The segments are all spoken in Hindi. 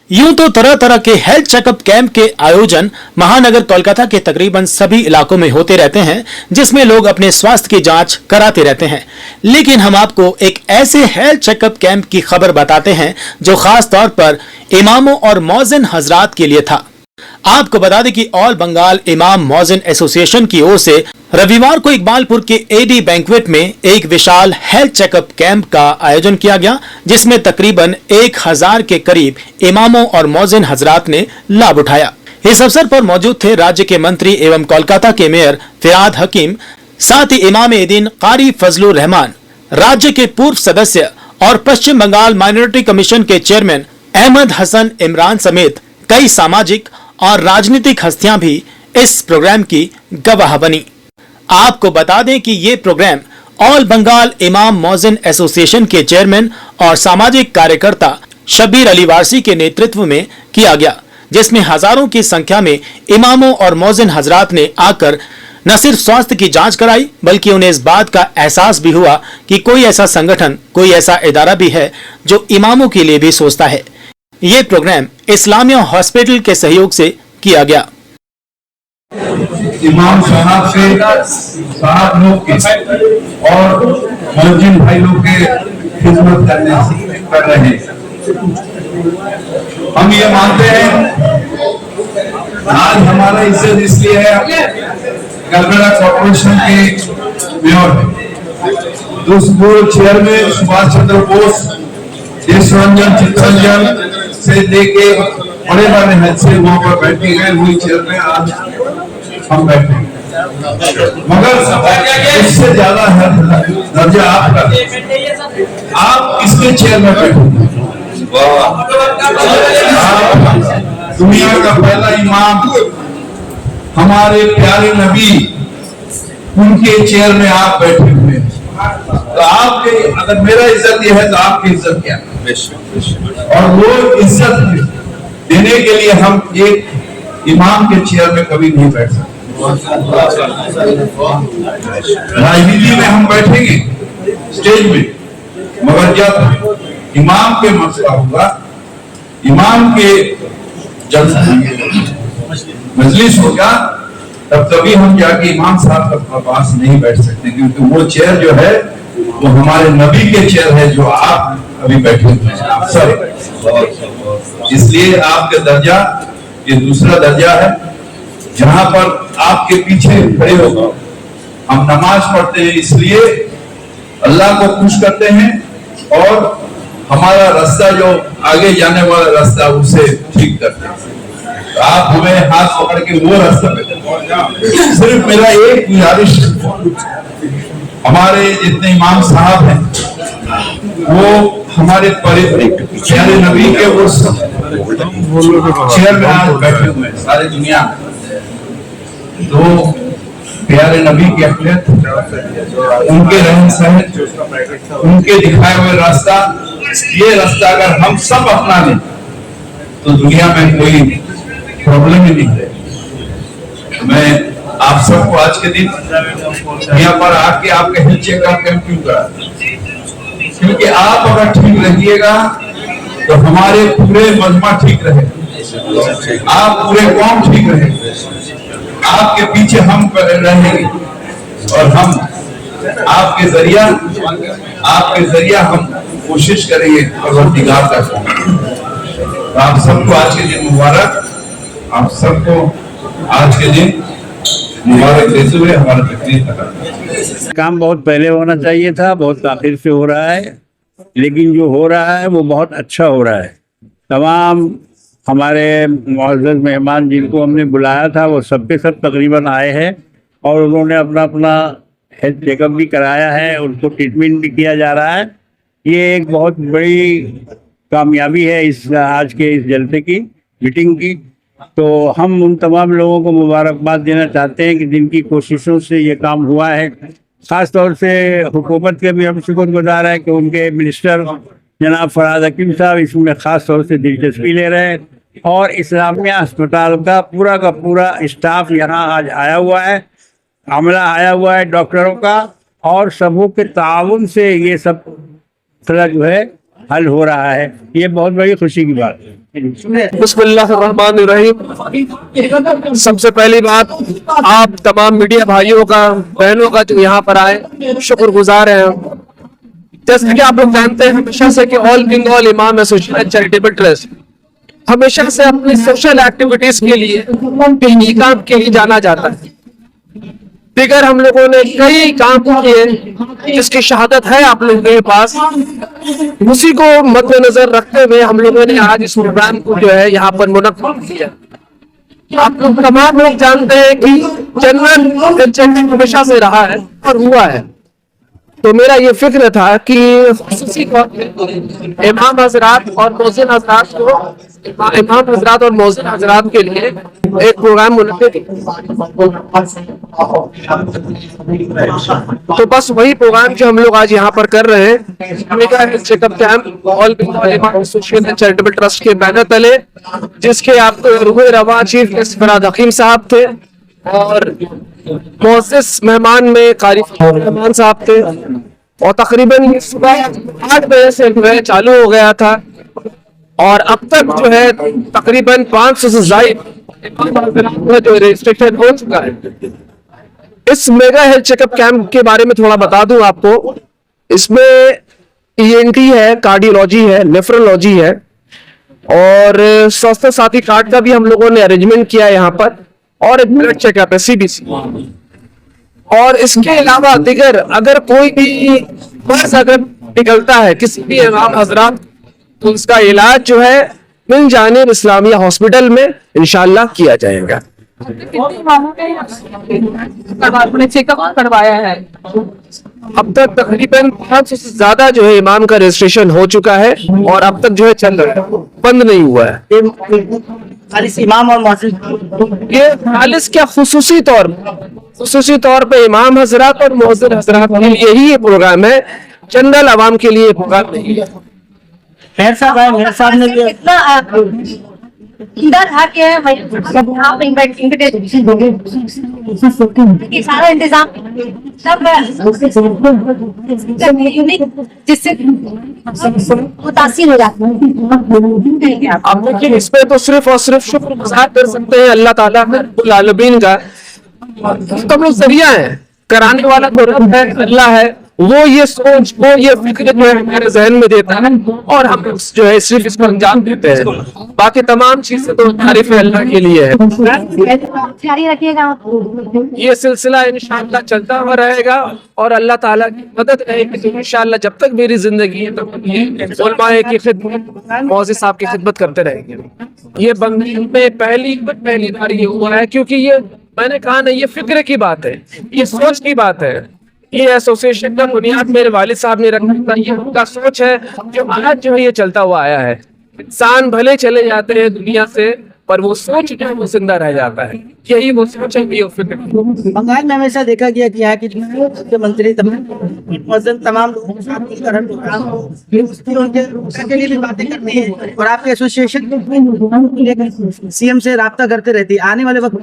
यूं तो तरह तरह के हेल्थ चेकअप कैंप के आयोजन महानगर कोलकाता के तकरीबन सभी इलाकों में होते रहते हैं, जिसमें लोग अपने स्वास्थ्य की जांच कराते रहते हैं। लेकिन हम आपको एक ऐसे हेल्थ चेकअप कैंप की खबर बताते हैं जो खास तौर पर इमामों और मौजिन हजरात के लिए था। आपको बता दें कि ऑल बंगाल इमाम मौजिन एसोसिएशन की ओर से रविवार को इकबालपुर के एडी बैंक्वेट में एक विशाल हेल्थ चेकअप कैंप का आयोजन किया गया, जिसमें तकरीबन 1000 के करीब इमामों और मौजिन हजरात ने लाभ उठाया। इस अवसर पर मौजूद थे राज्य के मंत्री एवं कोलकाता के मेयर फिराद हकीम, साथ ही इमाम ए दिन कारी फजलुर रहमान, राज्य के पूर्व सदस्य और पश्चिम बंगाल माइनॉरिटी कमीशन के चेयरमैन अहमद हसन इमरान समेत कई सामाजिक और राजनीतिक हस्तियां भी इस प्रोग्राम की गवाह बनी। आपको बता दें कि ये प्रोग्राम ऑल बंगाल इमाम मौजिन एसोसिएशन के चेयरमैन और सामाजिक कार्यकर्ता शब्बीर अली वारसी के नेतृत्व में किया गया, जिसमें हजारों की संख्या में इमामों और मौजिन हजरात ने आकर न सिर्फ स्वास्थ्य की जांच कराई, बल्कि उन्हें इस बात का एहसास भी हुआ कि कोई ऐसा संगठन, कोई ऐसा इदारा भी है जो इमामों के लिए भी सोचता है। ये प्रोग्राम इस्लामिया हॉस्पिटल के सहयोग से किया गया। इमाम साहब से साहब लोग के और मौजिन भाई लोग के खिदमत कर रहे हैं। हम ये मानते हैं आज हमारा इज्जत इसलिए है कलकत्ता कॉर्पोरेशन के मेयर दोस्तपुर चेयरमैन सुभाष चंद्र बोस, देशरंजन चित्तरंजन से लेके बड़े बड़े हद से वहां पर बैठे गए हुई चेयर में आज हम बैठे, मगर इससे ज्यादा है दर्जा आपका। आप किसके चेयर में बैठे? दुनिया का पहला इमाम, हमारे प्यारे नबी, उनके चेयर में आप बैठे हुए हैं। तो आपके अगर मेरा इज्जत ये है तो आपकी इज्जत क्या है? और वो इज्जत देने के लिए हम एक इमाम के चेयर में कभी नहीं बैठ सकते। राजनीति में हम बैठेंगे स्टेज में, मगर जब इमाम के मसला होगा, इमाम के जब मजलिस होगा, तब कभी हम जाके इमाम साहब के पास नहीं बैठ सकते, क्योंकि वो चेयर जो है वो हमारे नबी के चेयर है जो आप अभी बैठे हुए हैं सब। इसलिए आपका दर्जा ये दूसरा दर्जा है, जहां पर आपके पीछे खड़े होकर हम नमाज पढ़ते हैं, इसलिए अल्लाह को खुश करते हैं और हमारा रास्ता जो आगे जाने वाला रास्ता उसे ठीक करते हैं। तो आप हमें हाथ पकड़ के वो रास्ता पे। सिर्फ मेरा एक गुजारिश, हमारे जितने इमाम साहब हैं वो हमारे प्यारे नबी के उस चेयर में आज बैठे हुए हैं सारी दुनिया में। तो प्यारे नबी की अहलियत, उनके रहन सहन, उनके दिखाए हुए रास्ता, ये रास्ता अगर हम सब अपना लें तो दुनिया में कोई प्रॉब्लम ही नहीं है। मैं आप सबको आज के दिन यहाँ पर आके आपके हेल्थ चेकअप कैंप क्यों करा? क्योंकि आप अगर ठीक रहिएगा तो हमारे पूरे मजमा ठीक रहे, आप पूरे कौम ठीक रहे, आपके पीछे हम रहेंगे और हम आपके जरिया हम कोशिश करेंगे परवरदिगार का। तो आप सबको आज के दिन मुबारक, आप सबको आज के दिन मुबारक देते हुए हमारा तकरीर काम बहुत पहले होना चाहिए था, बहुत आखिर से हो रहा है, लेकिन जो हो रहा है वो बहुत अच्छा हो रहा है। तमाम हमारे मुअज़्ज़ज़ मेहमान जिनको हमने बुलाया था वो सबके सब तकरीबन आए हैं और उन्होंने अपना अपना हेल्थ चेकअप भी कराया है, उनको ट्रीटमेंट भी किया जा रहा है। ये एक बहुत बड़ी कामयाबी है इस आज के इस जलसे की, मीटिंग की। तो हम उन तमाम लोगों को मुबारकबाद देना चाहते हैं कि जिनकी कोशिशों से ये काम हुआ है। ख़ास तौर से हुकूमत के भी हम शुक्रगुजार हैं कि उनके मिनिस्टर जनाब फराद हकीम साहब इसमें ख़ास तौर से दिलचस्पी ले रहे हैं और इस्लामिया अस्पताल का पूरा स्टाफ यहाँ आज आया हुआ है, अमला आया हुआ है डॉक्टरों का, और सबों के ताउन से ये सब तरह जो है हल हो रहा है, ये बहुत बड़ी खुशी की बात है। बिस्मिल्लाहिर्रहमानिर्रहीम। सबसे पहली बात, आप तमाम मीडिया भाइयों का, बहनों का जो यहाँ पर आए, शुक्रगुजार हैं। जैसे कि आप लोग जानते हैं हमेशा से कि ऑल बंगाल इमाम एसोसिएशन चैरिटेबल ट्रस्ट हमेशा से अपनी सोशल एक्टिविटीज के लिए, दीनी काम के लिए जाना जाता है। दिगर हम लोगों ने कई काम किए जिसकी शहादत है आप लोगों के पास। उसी को मद्देनजर रखते हुए हम लोगों ने आज इस प्रोग्राम को जो है यहाँ पर मुनक्किद किया। आप लोग तमाम लोग जानते हैं कि जनरल हमेशा से रहा है और हुआ है, तो मेरा ये फिक्र था कि खुसूसी तौर पे इमाम हजरात और मौज़िन हजरात को, इमाम हजरात और मौज़िन हजरात के लिए एक प्रोग्राम मुनक्किद, तो बस वही प्रोग्राम जो हम लोग आज यहाँ पर कर रहे हैं, चेकअप कैंप ऑल बंगाल इमाम एसोसिएशन चैरिटेबल ट्रस्ट के बैनर तले, जिसके आपको रूहे रवा चीफ गेस्ट फराद हकीम साहब थे और मोअज़्ज़िज़ मेहमान में कारी रहमान साहब थे, और तकरीबन ये सुबह 8 बजे से जो है चालू हो गया था और अब तक जो है तकरीबन 500 से ज्यादा जो रजिस्ट्रेशन हो चुका है। इस मेगा हेल्थ चेकअप कैंप के बारे में थोड़ा बता दूं आपको, इसमें ENT है, कार्डियोलॉजी है, नेफ्रोलॉजी है और स्वास्थ्य साथी कार्ड का भी हम लोगों ने अरेंजमेंट किया है यहाँ पर, और एक ब्लड चेकअप है CBC। और इसके अलावा दिगर अगर कोई भी मर्ज अगर निकलता है किसी भी इमाम हजरात, तो उसका इलाज जो है मिल जानिब इस्लामिया हॉस्पिटल में इंशाल्लाह किया जाएगा। चेकअप करवाया है अब तक तकरीबन 500 से ज्यादा जो है इमाम का रजिस्ट्रेशन हो चुका है और अब तक जो है चल रहा है, बंद नहीं हुआ है। खालिस इमाम और मौज़िन, ये खालिस क्या खुसूसी तौर पे इमाम हजरात और मौज़िन हजरात के लिए ही ये प्रोग्राम है, जनरल आवाम के लिए प्रोग्राम नहीं है। मेहर साहब ने इधर आके आप इनविटेशन सारा इंतजाम सब जिससे मुतासिर हो जाता है। अब लेकिन इस पे तो सिर्फ और सिर्फ शुक्रगुजार कर सकते हैं अल्लाह ताला रब्बुल आलमीन का। तो हम लोग जरिया है, कराने वाला तो रब है, अल्लाह है, वो ये सोच, वो ये फिक्र जो है हमारे जहन में देता है और हम जो है सिर्फ इसको अंजाम देते हैं। बाकी तमाम चीजें तो तारीफ अल्लाह के लिए है। जारी रखिएगा, ये सिलसिला इंशाअल्लाह चलता हुआ रहेगा और अल्लाह ताला की मदद रहेगी तो इंशाअल्लाह जब तक मेरी जिंदगी है तब तक उलमाए की खिदमत, मौज़िज़ साहब की खिदमत करते रहेंगे। ये बंगाल में पहली बार ये हुआ है, क्योंकि ये मैंने कहा ना, ये फिक्र की बात है, ये सोच की बात है। ये एसोसिएशन का बुनियाद मेरे वालिद साहब ने रखा था, ये उनका सोच है जो आज जो है ये चलता हुआ आया है। इंसान भले चले जाते हैं दुनिया से, पर वो सोच जो है वो जिंदा रह जाता है, यही वो सोच है, ये फिक्र। बंगाल में हमेशा देखा गया कि यहाँ की मुख्यमंत्री तमाम लोगों के साथ मिलकर हर प्रोग्राम को उनके लिए भी बातें करते हैं और आपके एसोसिएशन CM से राब्ता करते रहती है। आने वाले वक्त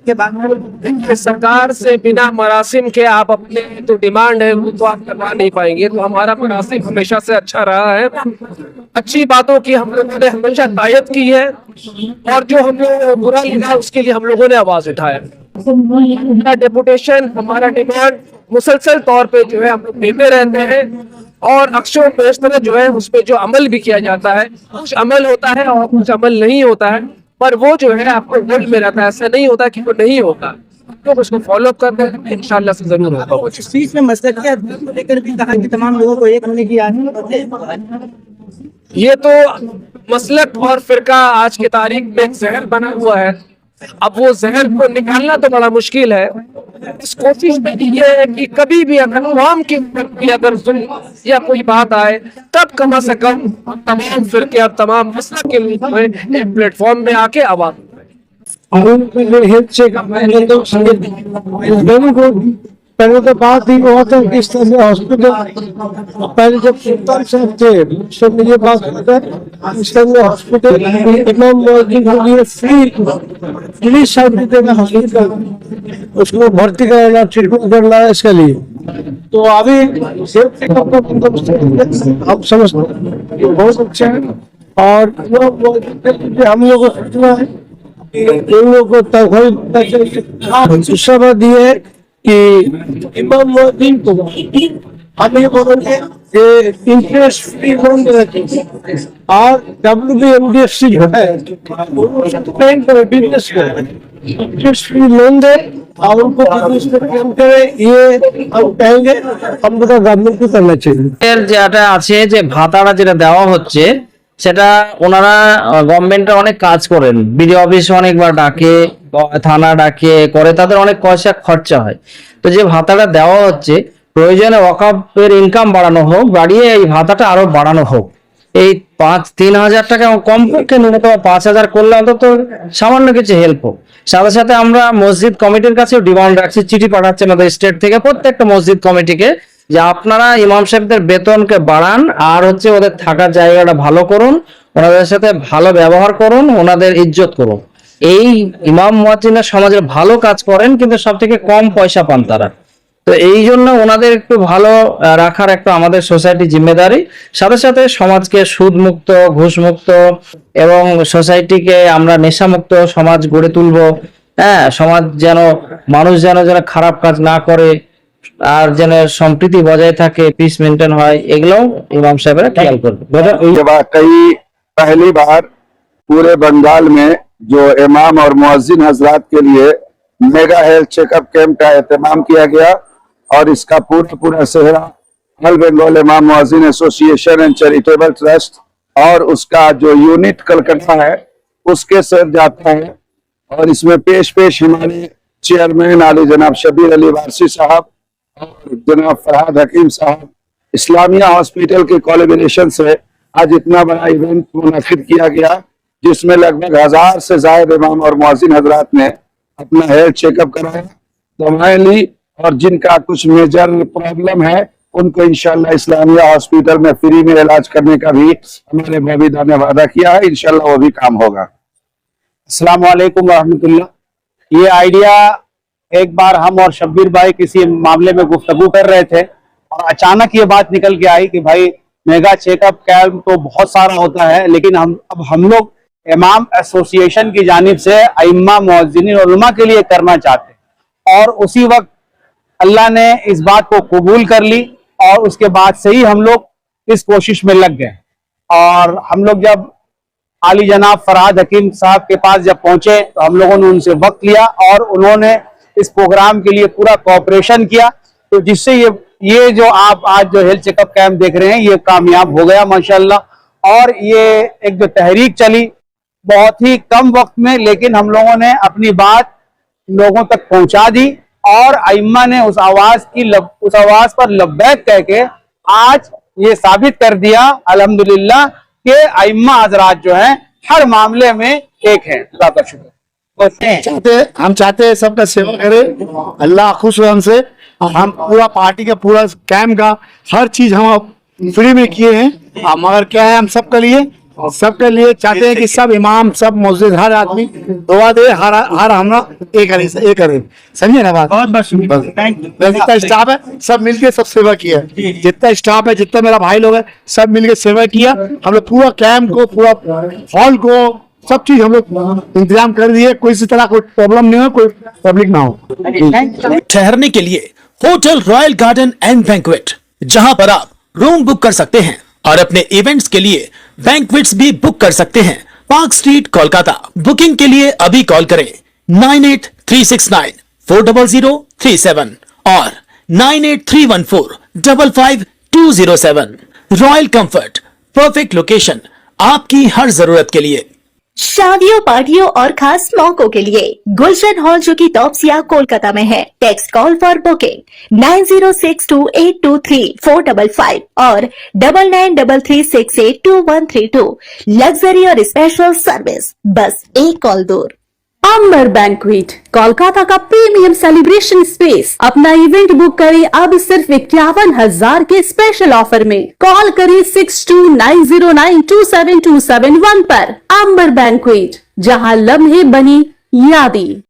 के बाद सरकार से बिना मरासिम के आप अपने तो डिमांड है वो तो आप करवा नहीं पाएंगे, तो हमारा मरासिम हमेशा से अच्छा रहा है। अच्छी बातों की हम लोगों ने हमेशा तायद की है और जो हम लोग बुरा लगा उसके लिए हम लोगों ने आवाज उठाया। हमारा डेपुटेशन, हमारा डिमांड मुसलसल तौर पे जो है हम लोग देते रहते हैं और अक्सर फैसला जो है उस पर जो अमल भी किया जाता है, कुछ अमल होता है और कुछ अमल नहीं होता है, पर वो जो है आपको वर्ल्ड में रहता है, ऐसा नहीं होता कि वो नहीं होता, तो उसको फॉलो अप करते हैं, इंशाल्लाह से जरूर होगा। वो बीच में मसलकियत को लेकर भी कहा कि तमाम लोगों को एक होने की ये तो मसलक और फिरका आज की तारीख में एक जहर बना हुआ है। अब वो जहर को निकालना तो बड़ा मुश्किल है। इस कोशिश में ये है कि कभी भी अगर अवाम की अगर जुल्म या कोई बात आए, तब कम से कम तमाम फिरके और तमाम मसलक के लिए एक प्लेटफॉर्म में आके आवाज पहले तो बात ही बहुत है कि इस तरह से हॉस्पिटल पहले जब सुल्तान साहब थे उससे मुझे बात करता है इस तरह हॉस्पिटल इमाम मौज़िन के लिए फ्री सर्विस देना हॉस्पिटल, उसको भर्ती कराना, ट्रीटमेंट करना, इसके लिए तो अभी हेल्थ चेकअप का बंदोबस्त आप समझते हैं ये बहुत अच्छा है। और हम लोग को सोचना है कि इन लोगों को तनख्वाही दूसरा बात ये है कि इमाम मोहद्दीन को हम ये बोलेंगे कि इंटरेस्ट फ्री लोन देना और WBMDFC जो है बैंक करे बिजनेस करे इंटरेस्ट फ्री लोन दे और उनको बिजनेस में काम करे, ये हम कहेंगे हम लोग गवर्नमेंट को करना चाहिए। এর যেটা আছে যে ভাতাটা যেটা দেওয়া হচ্ছে সেটা ওনারা গভর্নমেন্টে অনেক কাজ করেন, বিডিও অফিস অনেকবার ডাকে, থানা ডাকে করে, তাদের অনেক পয়সা খরচা হয়। তো যে ভাতাটা দেওয়া হচ্ছে প্রয়োজনে ওয়াকফের ইনকাম বাড়ানো হোক, বাড়িয়ে এই ভাতাটা আরো বাড়ানো হোক। এই 3,000 টাকা কমপক্ষে ন্যূনতম 5,000 করলে অন্তত সামান্য কিছু হেল্প হোক। সাথে সাথে আমরা মসজিদ কমিটির কাছেও ডিমান্ড রাখছি, চিঠি পাঠাচ্ছি আমাদের স্টেট থেকে প্রত্যেকটা মসজিদ কমিটিকে যে আপনারা ইমাম সাহেবদের বেতনকে বাড়ান আর হচ্ছে ওদের থাকার জায়গাটা ভালো করুন, ওনাদের সাথে ভালো ব্যবহার করুন, ওনাদের ইজ্জত করুন। এই ইমাম মুয়াজ্জিনরা সমাজের ভালো কাজ করেন কিন্তু সব থেকে কম পয়সা পান তারা। তো এই জন্য ওনাদের একটু ভালো রাখার একটা আমাদের সোসাইটি জিম্মেদারি। সাথে সাথে সমাজকে সুদ মুক্ত, ঘুষ মুক্ত এবং সোসাইটিকে আমরা নেশা মুক্ত সমাজ গড়ে তুলবো। হ্যাঁ, সমাজ যেন মানুষ যেন খারাপ কাজ না করে আর যেন সম্প্রীতি বজায় থাকে, পিস মেনটেন হয়, এগুলো ইমাম সাহেবরা খেয়াল করবে। ये वाकई पहली बार पूरे बंगाल में जो इमाम और मुअज्जिन हजरात के लिए मेगा हेल्थ चेकअप कैंप का एहतमाम किया गया और इसका पूरा सेहरा ऑल बंगाल इमाम मुअज्जिन एसोसिएशन एंड चैरिटेबल ट्रस्ट और उसका जो यूनिट कलकत्ता है उसके सर जाता है। और इसमें पेश हमारे चेयरमैन आली जनाब शबीर अली वारसी साहब और जनाब फरहाद हकीम साहब, इस्लामिया हॉस्पिटल के कोलैबोरेशन से आज इतना बड़ा इवेंट मुनक्किद किया गया जिसमें लगभग 1000 से ज्यादा इमाम और मुअज्जिन हजरात ने अपना हेल्थ चेकअप कराया, दवाएं ली और जिनका कुछ मेजर प्रॉब्लम है उनको इंशाल्लाह इस्लामिया हॉस्पिटल में फ्री में इलाज करने का भी हमारे बबीदा ने वादा किया है, इंशाल्लाह वो भी काम होगा। अस्सलाम वालेकुम रहमतुल्लाह। ये आइडिया एक बार हम और शब्बीर भाई किसी मामले में गुफ्तगू कर रहे थे और अचानक ये बात निकल के आई कि भाई मेगा चेकअप कैंप तो बहुत सारा होता है, लेकिन हम लोग इमाम एसोसिएशन की जानिब से अइम्मा मुअज्जिनीन उलमा के लिए करना चाहते हैं। और उसी वक्त अल्लाह ने इस बात को कबूल कर ली और उसके बाद से ही हम लोग इस कोशिश में लग गए। और हम लोग जब आली जनाब फरहाद हकीम साहब के पास जब पहुंचे तो हम लोगों ने उनसे वक्त लिया और उन्होंने इस प्रोग्राम के लिए पूरा कोऑपरेशन किया, तो जिससे ये जो आप आज जो हेल्थ चेकअप कैंप देख रहे हैं ये कामयाब हो गया माशाल्लाह। और ये एक जो तहरीक चली बहुत ही कम वक्त में, लेकिन हम लोगों ने अपनी बात लोगों तक पहुंचा दी और अइम्मा ने उस आवाज पर लब्बैक कह के आज ये साबित कर दिया अल्हम्दुलिल्लाह कि अइम्मा हजरात जो हैं हर मामले में एक हैं। अल्लाह का शुक्र। हम चाहते हैं सबका सेवा करे, अल्लाह खुश हो हमसे। हम पूरा पार्टी का पूरा कैंप का हर चीज हम फ्री में किए हैं, मगर क्या है हम सबके लिए चाहते हैं कि सब इमाम, सब मस्जिद, हर आदमी दुआ दे, हर हमरा एक करे, समझे ना बात। जितना स्टाफ है सब मिलके सब सेवा किया, जितना स्टाफ है, जितना मेरा भाई लोग है सब मिलके सेवा किया। हम लोग पूरा कैंप को, पूरा हॉल को, सब चीज हम लोग इंतजाम कर दिए, कोई इसी तरह कोई प्रॉब्लम नहीं हो, कोई पब्लिक ना हो। ठहरने के लिए hotel royal garden and banquet, जहां पर आप रूम बुक कर सकते हैं और अपने इवेंट्स के लिए बैंक्वेट्स भी बुक कर सकते हैं। Park street, Kolkata. बुकिंग के लिए अभी कॉल करें 9836940037 और 9831455207। रॉयल कंफर्ट, परफेक्ट लोकेशन आपकी हर जरूरत के लिए। शादियों, पार्टियों और खास मौकों के लिए गुलशन हॉल जो कि टॉप्सिया कोलकाता में है। टेक्स्ट कॉल फॉर बुकिंग 9062823455 और 9933682132। लग्जरी और स्पेशल सर्विस बस एक कॉल दूर। अंबर बैंक्वेट, कोलकाता का प्रीमियम सेलिब्रेशन स्पेस। अपना इवेंट बुक करें अब सिर्फ 51,000 के स्पेशल ऑफर में। कॉल करें 6290927271 पर। अंबर बैंक्वेट, जहां लम्हे बनी यादें।